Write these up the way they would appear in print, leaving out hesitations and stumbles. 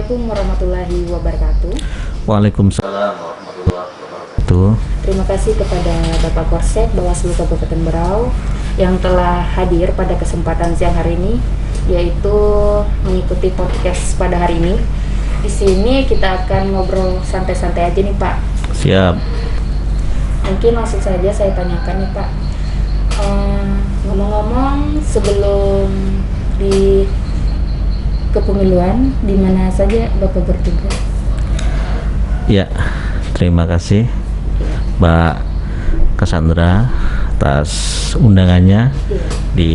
Assalamualaikum warahmatullahi wabarakatuh. Waalaikumsalam warahmatullahi wabarakatuh. Terima kasih kepada Bapak Korsek Bawaslu Kabupaten Berau yang telah hadir pada kesempatan siang hari ini, yaitu mengikuti podcast pada hari ini. Di sini kita akan ngobrol santai-santai aja nih Pak. Siap. Mungkin langsung saja saya tanyakan nih Pak. Ngomong-ngomong, sebelum di kepemiluan, di mana saja Bapak bertugas? Ya, terima kasih Mbak Cassandra atas undangannya di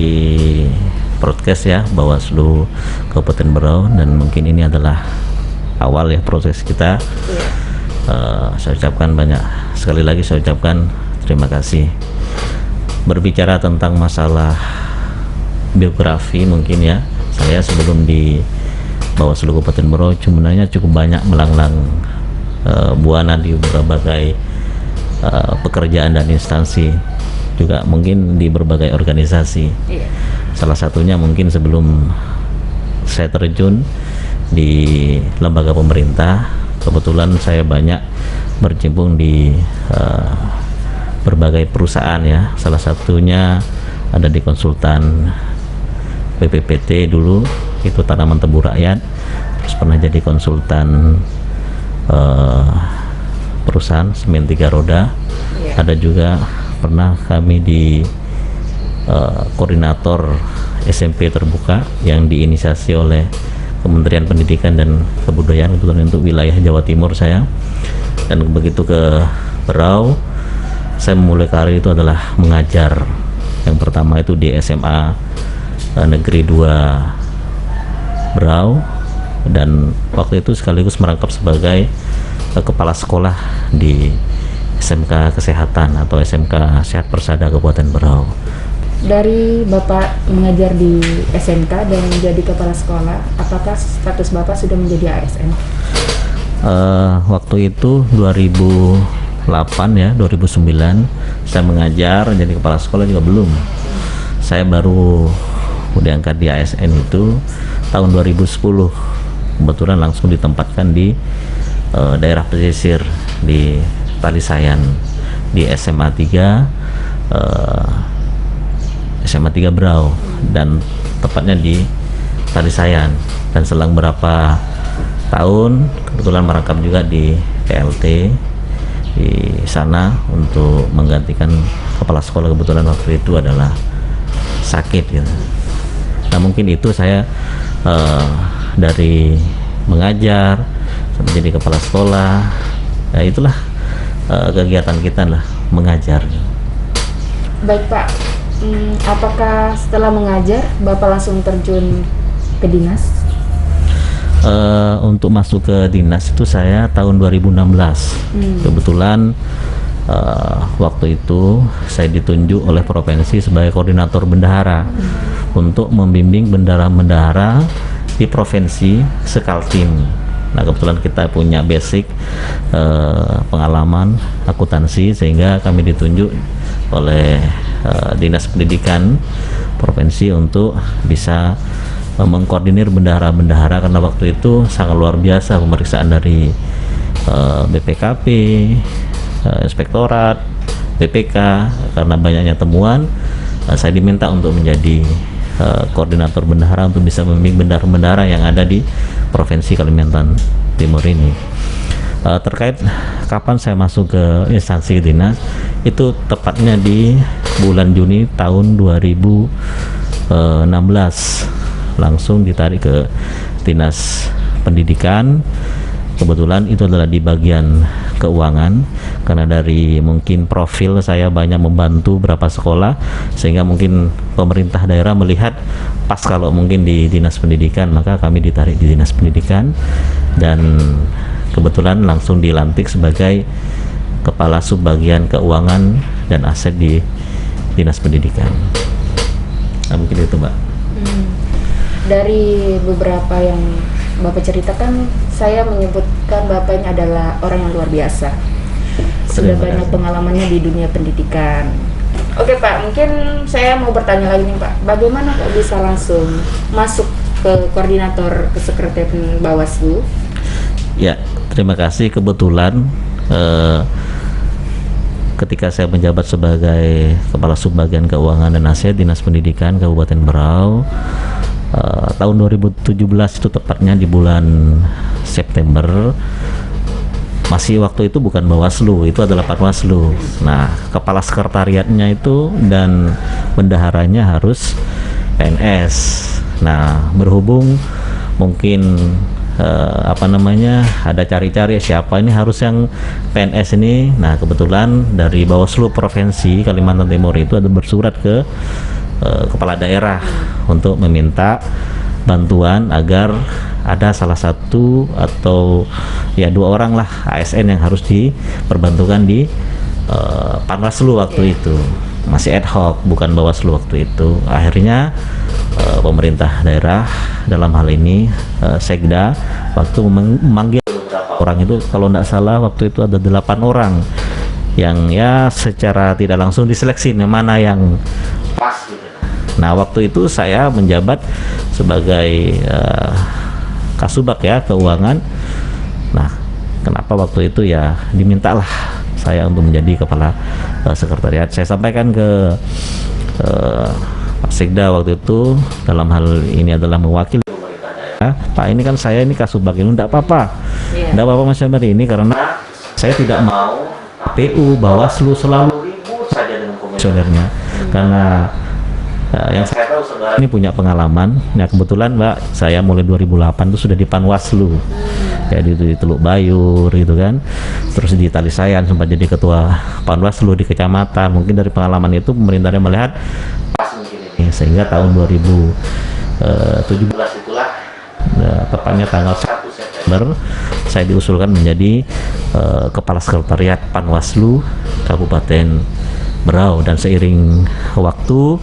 podcast ya Bawaslu Kabupaten Berau, dan mungkin ini adalah awal ya proses kita. Saya ucapkan sekali lagi saya ucapkan terima kasih. Berbicara tentang masalah biografi mungkin ya, saya sebelum di Bawaslu Kabupaten Berau sebenarnya cukup banyak melanglang buana di berbagai pekerjaan dan instansi, juga mungkin di berbagai organisasi. Salah satunya mungkin sebelum saya terjun di lembaga pemerintah, kebetulan saya banyak berkecimpung di berbagai perusahaan ya. Salah satunya ada di konsultan BPPT dulu, itu tanaman tebu rakyat. Terus pernah jadi konsultan perusahaan semen 3 roda. Ada juga pernah kami di koordinator SMP terbuka yang diinisiasi oleh Kementerian Pendidikan dan Kebudayaan, kebetulan untuk wilayah Jawa Timur saya. Dan begitu ke Berau, saya memulai karir itu adalah mengajar. Yang pertama itu di SMA Negeri 2 Berau, dan waktu itu sekaligus merangkap sebagai kepala sekolah di SMK Kesehatan atau SMK Sehat Persada Kabupaten Berau. Dari Bapak mengajar di SMK dan menjadi kepala sekolah, apakah status Bapak sudah menjadi ASN? Waktu itu 2008 ya, 2009 saya mengajar, jadi kepala sekolah juga belum. Saya baru diangkat di ASN itu tahun 2010. Kebetulan langsung ditempatkan di daerah pesisir di Talisayan, di SMA 3 Berau, dan tepatnya di Talisayan. Dan selang berapa tahun kebetulan merangkap juga di PLT di sana untuk menggantikan kepala sekolah, kebetulan waktu itu adalah sakit gitu. Nah mungkin itu saya dari mengajar sampai jadi kepala sekolah, ya itulah kegiatan kita lah, mengajar. Baik Pak, apakah setelah mengajar Bapak langsung terjun ke dinas? Untuk masuk ke dinas itu saya tahun 2016. Kebetulan waktu itu saya ditunjuk oleh provinsi sebagai koordinator bendahara untuk membimbing bendahara-bendahara di provinsi Sekaltim. Nah kebetulan kita punya basic pengalaman akuntansi, sehingga kami ditunjuk oleh Dinas Pendidikan Provinsi untuk bisa mengkoordinir bendahara-bendahara, karena waktu itu sangat luar biasa pemeriksaan dari BPKP, Inspektorat, BPK. Karena banyaknya temuan, saya diminta untuk menjadi koordinator bendahara untuk bisa membimbing bendahara-bendahara yang ada di Provinsi Kalimantan Timur ini. Terkait kapan saya masuk ke instansi dinas, itu tepatnya di bulan Juni tahun 2016 langsung ditarik ke Dinas Pendidikan. Kebetulan itu adalah di bagian keuangan, karena dari mungkin profil saya banyak membantu beberapa sekolah, sehingga mungkin pemerintah daerah melihat pas kalau mungkin di Dinas Pendidikan, maka kami ditarik di Dinas Pendidikan, dan kebetulan langsung dilantik sebagai kepala subbagian keuangan dan aset di Dinas Pendidikan. Nah, mungkin itu Mbak. Dari beberapa yang Bapak ceritakan, saya menyebutkan Bapak ini adalah orang yang luar biasa. Sudah banyak pengalamannya di dunia pendidikan. Oke Pak, mungkin saya mau bertanya lagi nih Pak, bagaimana kok bisa langsung masuk ke koordinator kesekretariatan Bawaslu Ya, terima kasih. Kebetulan ketika saya menjabat sebagai Kepala Subbagian Keuangan dan Aset Dinas Pendidikan Kabupaten Berau tahun 2017, itu tepatnya di bulan September. Masih waktu itu bukan Bawaslu, itu adalah Panwaslu. Nah, kepala sekretariatnya itu dan bendaharanya harus PNS. Nah, berhubung mungkin ada cari-cari siapa ini harus yang PNS ini. Nah, kebetulan dari Bawaslu Provinsi Kalimantan Timur itu ada bersurat ke kepala daerah untuk meminta bantuan agar ada salah satu atau ya 2 orang lah ASN yang harus diperbantukan di Panwaslu waktu itu. Masih ad hoc, bukan Bawaslu waktu itu. Akhirnya pemerintah daerah, dalam hal ini Sekda, waktu memanggil beberapa orang itu, kalau tidak salah waktu itu ada 8 orang yang ya secara tidak langsung diseleksi mana yang pas gitu. Nah, waktu itu saya menjabat sebagai Kasubag ya, keuangan. Nah, kenapa waktu itu ya dimintalah saya untuk menjadi kepala sekretariat. Saya sampaikan ke Pak Sekda waktu itu, dalam hal ini adalah mewakili pemerintah daerah. Pak, ini kan saya ini Kasubag ini, enggak apa-apa. Enggak apa-apa Mas Syambar, ini karena saya tidak mau KPU, Bawaslu selalu ribut saja dengan komisionernya. Karena yang saya tahu saudara ini punya pengalaman. Nah, kebetulan Mbak, saya mulai 2008 itu sudah di Panwaslu. Jadi di Teluk Bayur gitu kan. Terus di Talisayan sempat jadi ketua Panwaslu di kecamatan. Mungkin dari pengalaman itu pemerintahnya melihat pas mungkin ini, sehingga tahun 2017 itulah tepatnya tanggal 1 September saya diusulkan menjadi kepala sekretariat Panwaslu Kabupaten Berau. Dan seiring waktu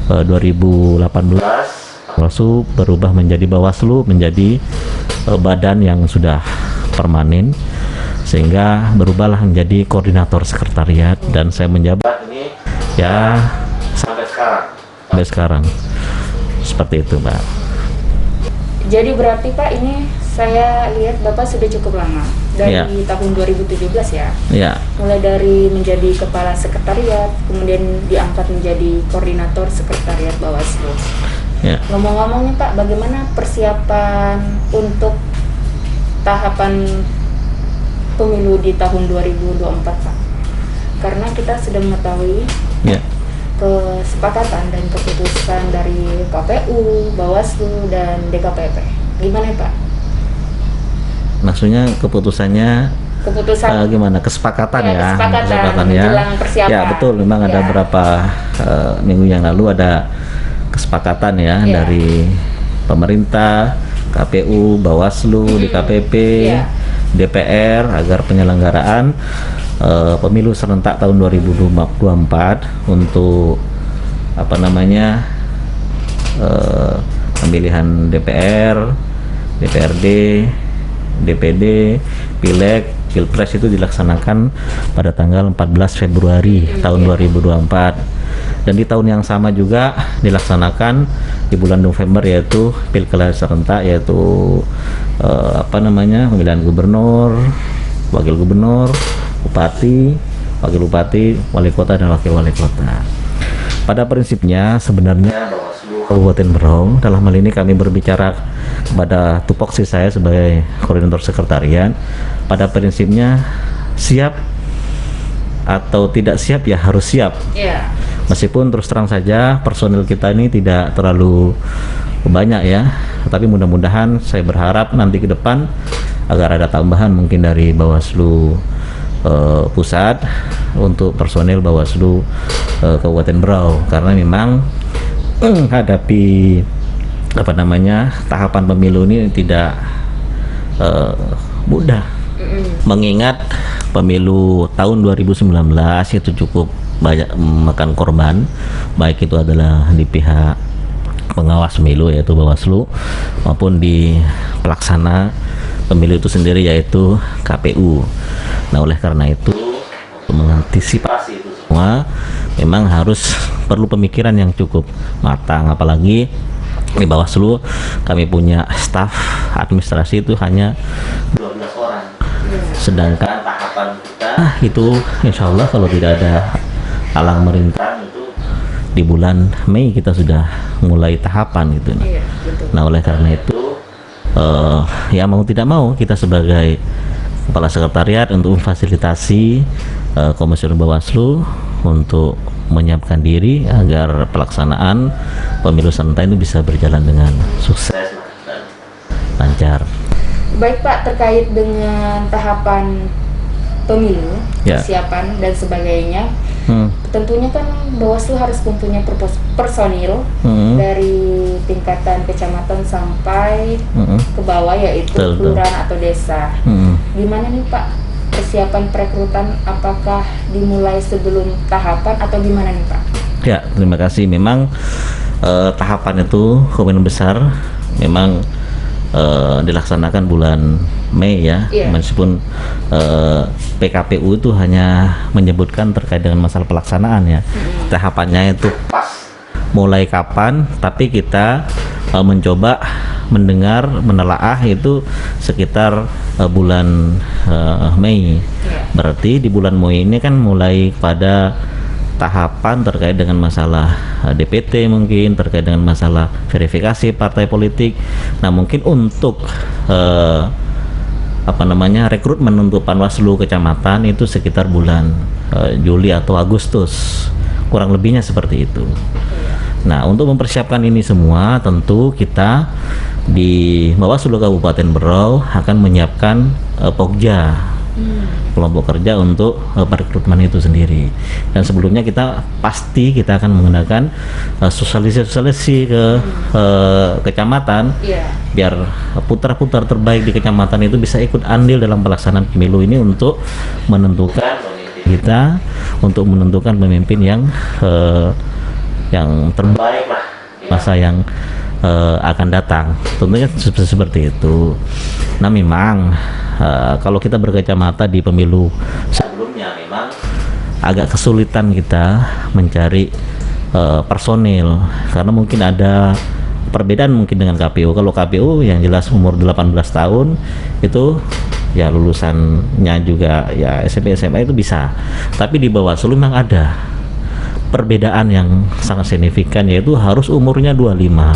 2018 Panwaslu berubah menjadi Bawaslu, menjadi badan yang sudah permanen, sehingga berubahlah menjadi koordinator sekretariat, dan saya menjabat ini ya sampai sekarang seperti itu, Mbak. Jadi berarti Pak, ini saya lihat Bapak sudah cukup lama, dari tahun 2017 ya. Ya. Mulai dari menjadi kepala sekretariat, kemudian diangkat menjadi koordinator sekretariat Bawaslu. Ya. Ngomong-ngomong nih Pak, bagaimana persiapan untuk tahapan pemilu di tahun 2024 Pak? Karena kita sudah mengetahui kesepakatan dan keputusan dari KPU, Bawaslu, dan DKPP. Gimana Pak? Maksudnya keputusan gimana? Kesepakatan ya? Kesepakatan ya. Persiapan. Ya betul, memang ada beberapa minggu yang lalu ada kesepakatan ya dari pemerintah, KPU, Bawaslu, DKPP, DPR agar penyelenggaraan pemilu serentak tahun 2024 untuk pemilihan DPR, DPRD, DPD, Pileg, Pilpres itu dilaksanakan pada tanggal 14 Februari tahun 2024. Dan di tahun yang sama juga dilaksanakan di bulan November, yaitu Pilkada serentak, yaitu pemilihan gubernur, wakil gubernur, bupati, wakil bupati, wali kota, dan wakil wali kota. Pada prinsipnya sebenarnya Kabupaten Berau, dalam hal ini kami berbicara kepada tupoksi saya sebagai koordinator sekretariat, pada prinsipnya siap atau tidak siap ya harus siap. Meskipun terus terang saja personil kita ini tidak terlalu banyak ya, tapi mudah-mudahan saya berharap nanti ke depan agar ada tambahan mungkin dari Bawaslu pusat untuk personil Bawaslu Kabupaten Berau, karena memang hadapi tahapan pemilu ini tidak mudah. Mengingat pemilu tahun 2019 itu cukup banyak memakan korban, baik itu adalah di pihak pengawas pemilu yaitu Bawaslu maupun di pelaksana pemilu itu sendiri yaitu KPU. Nah, oleh karena itu mengantisipasi itu semua memang harus perlu pemikiran yang cukup matang, apalagi di Bawaslu kami punya staf administrasi itu hanya 12 orang. Sedangkan tahapan kita itu insya Allah kalau tidak ada halang merintang itu di bulan Mei kita sudah mulai tahapan gitu. Iya, betul. Nah oleh karena itu ya mau tidak mau kita sebagai kepala sekretariat untuk memfasilitasi Komisioner Bawaslu untuk menyiapkan diri agar pelaksanaan pemilu serentak itu bisa berjalan dengan sukses dan lancar. Baik Pak, terkait dengan tahapan pemilu, Ya. persiapan dan sebagainya, tentunya kan Bawaslu harus mempunyai personil dari tingkatan kecamatan sampai ke bawah, yaitu Betul. kelurahan atau desa. Gimana nih Pak persiapan perekrutan, apakah dimulai sebelum tahapan atau gimana nih Pak? Ya, terima kasih. Memang tahapan itu komitmen besar memang dilaksanakan bulan Mei ya. Iya. Meskipun PKPU itu hanya menyebutkan terkait dengan masalah pelaksanaan ya. Tahapannya itu pas mulai kapan, tapi kita mencoba mendengar, menelaah itu sekitar bulan Mei. Berarti di bulan Mei ini kan mulai pada tahapan terkait dengan masalah DPT, mungkin terkait dengan masalah verifikasi partai politik. Nah mungkin untuk rekrutmen untuk Panwaslu kecamatan itu sekitar bulan Juli atau Agustus, kurang lebihnya seperti itu. Nah untuk mempersiapkan ini semua tentu kita di Bawaslu Kabupaten Berau akan menyiapkan Pokja, kelompok kerja untuk perekrutmen itu sendiri. Dan sebelumnya kita pasti kita akan menggunakan sosialisasi ke kecamatan, biar putra-putra terbaik di kecamatan itu bisa ikut andil dalam pelaksanaan pemilu ini untuk menentukan kita, untuk menentukan pemimpin yang terbaik lah masa yang akan datang. Tentunya seperti itu. Nah memang kalau kita berkacamata di pemilu sebelumnya memang agak kesulitan kita mencari personil karena mungkin ada perbedaan mungkin dengan KPU. Kalau KPU yang jelas umur 18 tahun itu ya lulusannya juga ya SMP SMA itu bisa. Tapi di Bawaslu memang ada perbedaan yang sangat signifikan, yaitu harus umurnya 25.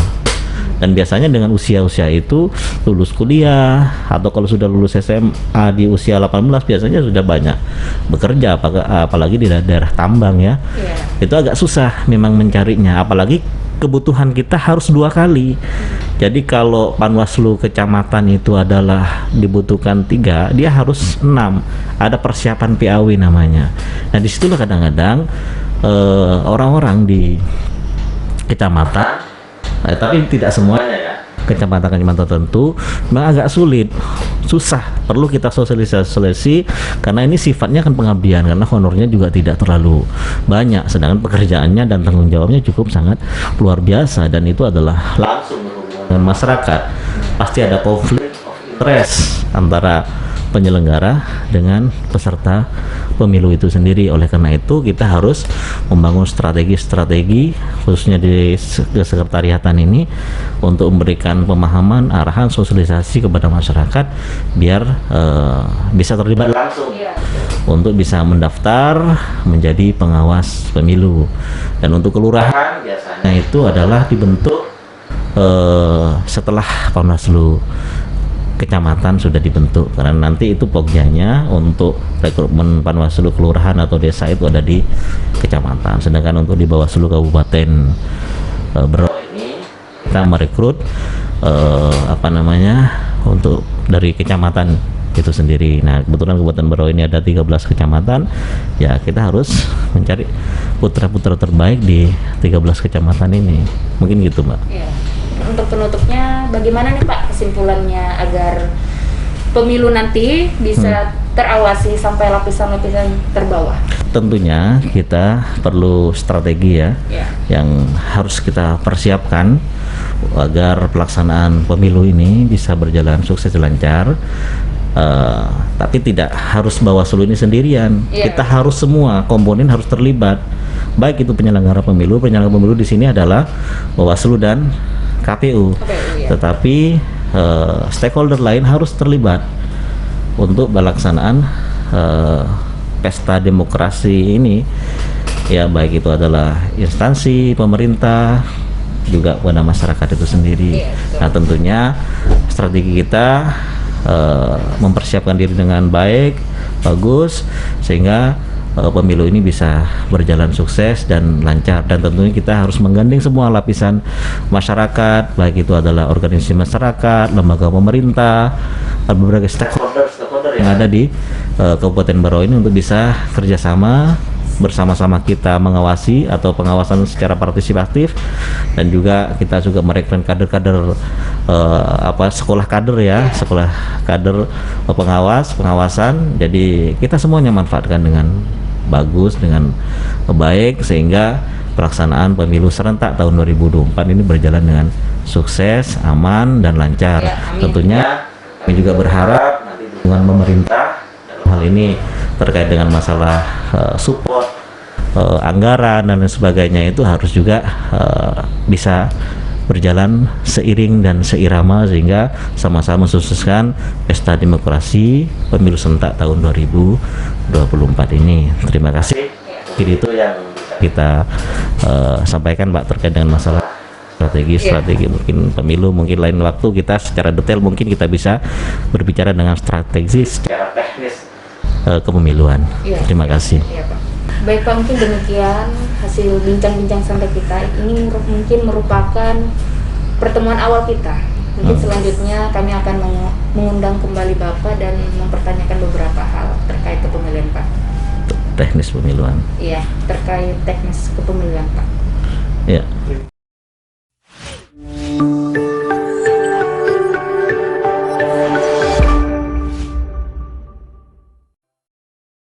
Dan biasanya dengan usia-usia itu lulus kuliah atau kalau sudah lulus SMA di usia 18 biasanya sudah banyak bekerja, apalagi di daerah tambang ya. Itu agak susah memang mencarinya, apalagi kebutuhan kita harus 2 kali. Jadi kalau Panwaslu kecamatan itu adalah dibutuhkan 3, dia harus 6. Ada persiapan PAW namanya. Nah disitulah kadang-kadang orang-orang di kecamatan, tapi tidak semuanya ya, kecamatan-kecamatan tertentu memang agak susah, perlu kita sosialisasi karena ini sifatnya kan pengabdian, karena honornya juga tidak terlalu banyak, sedangkan pekerjaannya dan tanggung jawabnya cukup sangat luar biasa, dan itu adalah langsung berhubungan dengan masyarakat. Pasti ada konflik of interest antara penyelenggara dengan peserta pemilu itu sendiri. Oleh karena itu kita harus membangun strategi khususnya di kesekretariatan ini untuk memberikan pemahaman, arahan, sosialisasi kepada masyarakat biar bisa terlibat langsung untuk bisa mendaftar menjadi pengawas pemilu. Dan untuk kelurahan biasanya itu adalah dibentuk setelah Panwaslu kecamatan sudah dibentuk, karena nanti itu pokjanya untuk rekrutmen Panwaslu kelurahan atau desa itu ada di kecamatan. Sedangkan untuk di Bawaslu Kabupaten Berau ini kita merekrut untuk dari kecamatan itu sendiri. Nah kebetulan Kabupaten Berau ini ada 13 kecamatan, ya kita harus mencari putra-putra terbaik di 13 kecamatan ini. Mungkin gitu Mbak. Untuk penutupnya bagaimana nih Pak kesimpulannya agar pemilu nanti bisa terawasi sampai lapisan-lapisan terbawah? Tentunya kita perlu strategi yang harus kita persiapkan agar pelaksanaan pemilu ini bisa berjalan sukses dan lancar. Tapi tidak harus Bawaslu ini sendirian. Kita harus semua komponen harus terlibat. Baik itu penyelenggara pemilu di sini adalah Bawaslu dan KPU, tetapi stakeholder lain harus terlibat. untuk pelaksanaan pesta demokrasi ini, ya baik itu adalah instansi pemerintah juga pada masyarakat itu sendiri. Nah tentunya strategi kita mempersiapkan diri dengan baik, bagus, sehingga pemilu ini bisa berjalan sukses dan lancar. Dan tentunya kita harus menggandeng semua lapisan masyarakat, baik itu adalah organisasi masyarakat, lembaga pemerintah, berbagai stakeholder yang ada di Kabupaten Berau ini untuk bisa kerjasama bersama-sama kita mengawasi atau pengawasan secara partisipatif, dan juga kita juga merekrut kader-kader sekolah kader ya, sekolah kader pengawasan. Jadi kita semuanya manfaatkan dengan bagus, dengan baik, sehingga pelaksanaan pemilu serentak tahun 2024 ini berjalan dengan sukses, aman dan lancar. Tentunya kami juga berharap nanti dukungan pemerintah dalam hal ini terkait dengan masalah support anggaran dan lain sebagainya itu harus juga bisa berjalan seiring dan seirama, sehingga sama-sama mensukseskan pesta demokrasi pemilu serentak tahun 2024 ini. Terima kasih. Jadi itu yang kita sampaikan Pak terkait dengan masalah strategi mungkin pemilu. Mungkin lain waktu kita secara detail mungkin kita bisa berbicara dengan strategi secara teknis kepemiluan. Terima kasih. Baik Pak, mungkin demikian hasil bincang-bincang sampai kita. Ini mungkin merupakan pertemuan awal kita. Mungkin selanjutnya kami akan mengundang kembali Bapak dan mempertanyakan beberapa hal terkait kepemiluan Pak. Teknis pemiluan. Iya, terkait teknis kepemiluan Pak. Ya.